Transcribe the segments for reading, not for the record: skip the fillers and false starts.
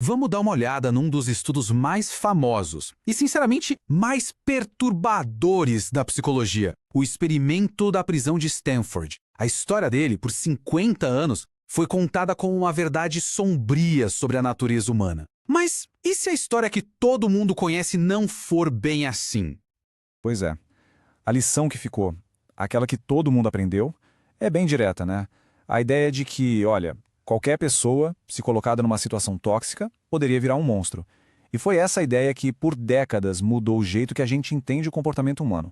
Vamos dar uma olhada num dos estudos mais famosos e, sinceramente, mais perturbadores da psicologia, o experimento da prisão de Stanford. A história dele, por 50 anos, foi contada como uma verdade sombria sobre a natureza humana. Mas e se a história que todo mundo conhece não for bem assim? Pois é. A lição que ficou, aquela que todo mundo aprendeu, é bem direta, né? A ideia de que, olha, qualquer pessoa, se colocada numa situação tóxica, poderia virar um monstro. E foi essa ideia que, por décadas, mudou o jeito que a gente entende o comportamento humano.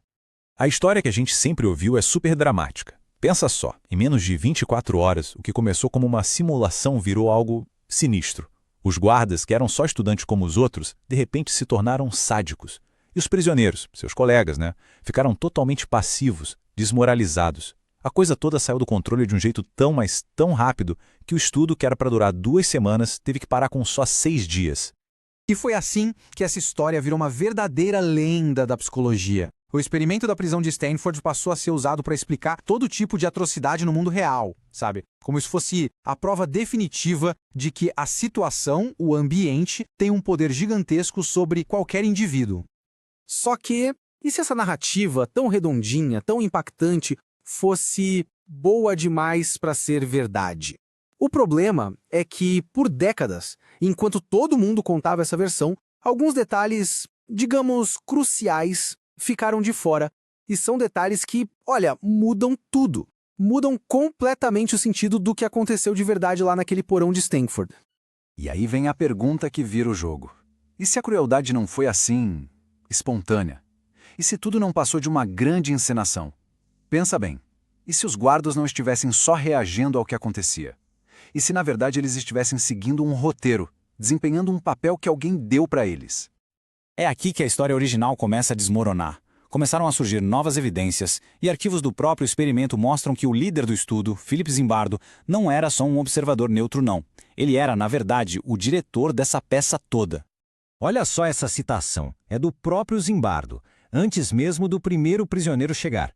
A história que a gente sempre ouviu é super dramática. Pensa só, em menos de 24 horas, o que começou como uma simulação virou algo sinistro. Os guardas, que eram só estudantes como os outros, de repente se tornaram sádicos. E os prisioneiros, seus colegas, né, ficaram totalmente passivos, desmoralizados. A coisa toda saiu do controle de um jeito tão, mas tão rápido, que o estudo, que era para durar 2 semanas, teve que parar com só 6 dias. E foi assim que essa história virou uma verdadeira lenda da psicologia. O experimento da prisão de Stanford passou a ser usado para explicar todo tipo de atrocidade no mundo real, sabe? Como se fosse a prova definitiva de que a situação, o ambiente, tem um poder gigantesco sobre qualquer indivíduo. Só que, e se essa narrativa tão redondinha, tão impactante, fosse boa demais para ser verdade? O problema é que, por décadas, enquanto todo mundo contava essa versão, alguns detalhes, digamos, cruciais, ficaram de fora. E são detalhes que, olha, mudam tudo. Mudam completamente o sentido do que aconteceu de verdade lá naquele porão de Stanford. E aí vem a pergunta que vira o jogo. E se a crueldade não foi assim, espontânea? E se tudo não passou de uma grande encenação? Pensa bem, e se os guardas não estivessem só reagindo ao que acontecia? E se na verdade eles estivessem seguindo um roteiro, desempenhando um papel que alguém deu para eles? É aqui que a história original começa a desmoronar. Começaram a surgir novas evidências, e arquivos do próprio experimento mostram que o líder do estudo, Philip Zimbardo, não era só um observador neutro, não. Ele era, na verdade, o diretor dessa peça toda. Olha só essa citação, é do próprio Zimbardo, antes mesmo do primeiro prisioneiro chegar.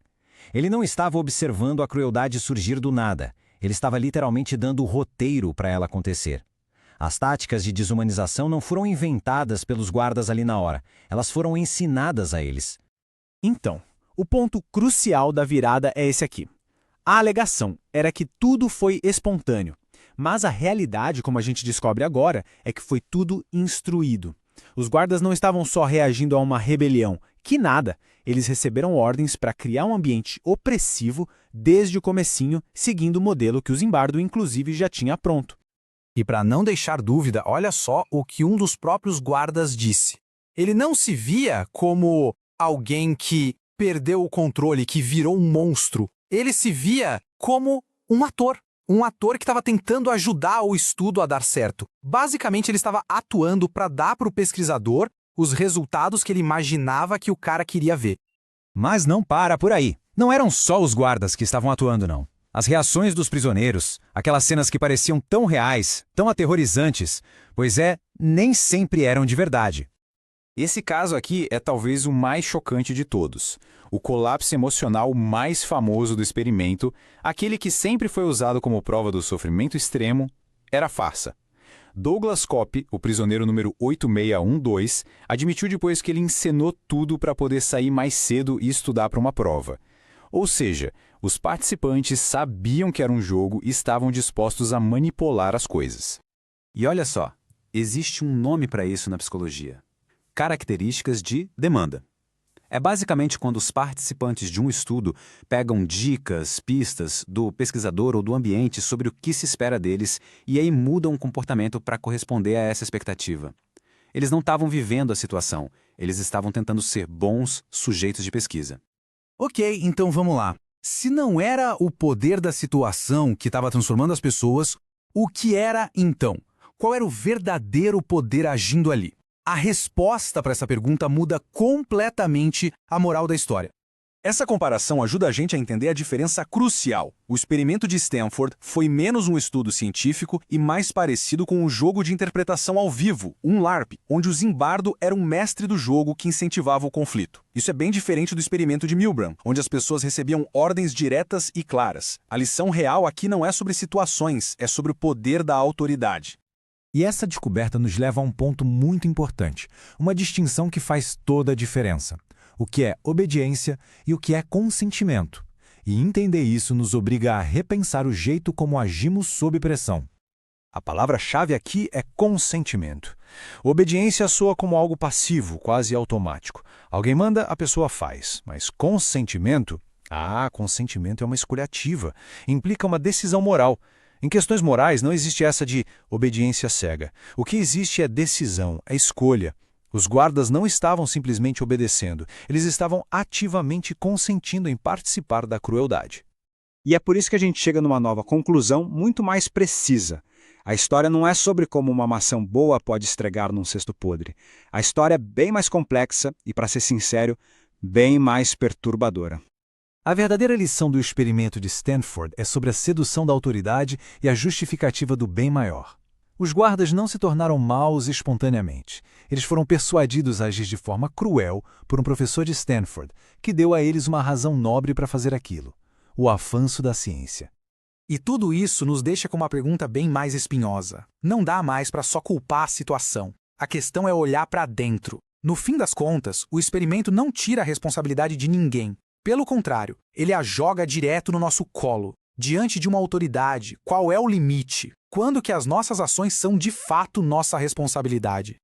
Ele não estava observando a crueldade surgir do nada, ele estava literalmente dando o roteiro para ela acontecer. As táticas de desumanização não foram inventadas pelos guardas ali na hora, elas foram ensinadas a eles. Então, o ponto crucial da virada é esse aqui. A alegação era que tudo foi espontâneo, mas a realidade, como a gente descobre agora, é que foi tudo instruído. Os guardas não estavam só reagindo a uma rebelião, que nada. Eles receberam ordens para criar um ambiente opressivo desde o comecinho, seguindo o modelo que o Zimbardo, inclusive, já tinha pronto. E para não deixar dúvida, olha só o que um dos próprios guardas disse. Ele não se via como alguém que perdeu o controle, que virou um monstro. Ele se via como um ator. Um ator que estava tentando ajudar o estudo a dar certo. Basicamente, ele estava atuando para dar para o pesquisador os resultados que ele imaginava que o cara queria ver. Mas não para por aí. Não eram só os guardas que estavam atuando, não. As reações dos prisioneiros, aquelas cenas que pareciam tão reais, tão aterrorizantes, pois nem sempre eram de verdade. Esse caso aqui é talvez o mais chocante de todos. O colapso emocional mais famoso do experimento, aquele que sempre foi usado como prova do sofrimento extremo, era farsa. Douglas Kopp, o prisioneiro número 8612, admitiu depois que ele encenou tudo para poder sair mais cedo e estudar para uma prova. Ou seja, os participantes sabiam que era um jogo e estavam dispostos a manipular as coisas. E olha só, existe um nome para isso na psicologia. Características de demanda. É basicamente quando os participantes de um estudo pegam dicas, pistas do pesquisador ou do ambiente sobre o que se espera deles e aí mudam o comportamento para corresponder a essa expectativa. Eles não estavam vivendo a situação, eles estavam tentando ser bons sujeitos de pesquisa. Ok, então vamos lá. Se não era o poder da situação que estava transformando as pessoas, o que era então? Qual era o verdadeiro poder agindo ali? A resposta para essa pergunta muda completamente a moral da história. Essa comparação ajuda a gente a entender a diferença crucial. O experimento de Stanford foi menos um estudo científico e mais parecido com um jogo de interpretação ao vivo, um LARP, onde o Zimbardo era um mestre do jogo que incentivava o conflito. Isso é bem diferente do experimento de Milgram, onde as pessoas recebiam ordens diretas e claras. A lição real aqui não é sobre situações, é sobre o poder da autoridade. E essa descoberta nos leva a um ponto muito importante, uma distinção que faz toda a diferença. O que é obediência e o que é consentimento. E entender isso nos obriga a repensar o jeito como agimos sob pressão. A palavra-chave aqui é consentimento. Obediência soa como algo passivo, quase automático. Alguém manda, a pessoa faz. Mas consentimento? Consentimento é uma escolha ativa. Implica uma decisão moral. Em questões morais não existe essa de obediência cega. O que existe é decisão, é escolha. Os guardas não estavam simplesmente obedecendo, eles estavam ativamente consentindo em participar da crueldade. E é por isso que a gente chega numa nova conclusão muito mais precisa. A história não é sobre como uma maçã boa pode estregar num cesto podre. A história é bem mais complexa e, para ser sincero, bem mais perturbadora. A verdadeira lição do experimento de Stanford é sobre a sedução da autoridade e a justificativa do bem maior. Os guardas não se tornaram maus espontaneamente. Eles foram persuadidos a agir de forma cruel por um professor de Stanford, que deu a eles uma razão nobre para fazer aquilo: o avanço da ciência. E tudo isso nos deixa com uma pergunta bem mais espinhosa. Não dá mais para só culpar a situação. A questão é olhar para dentro. No fim das contas, o experimento não tira a responsabilidade de ninguém. Pelo contrário, ele a joga direto no nosso colo. Diante de uma autoridade, qual é o limite? Quando que as nossas ações são de fato nossa responsabilidade?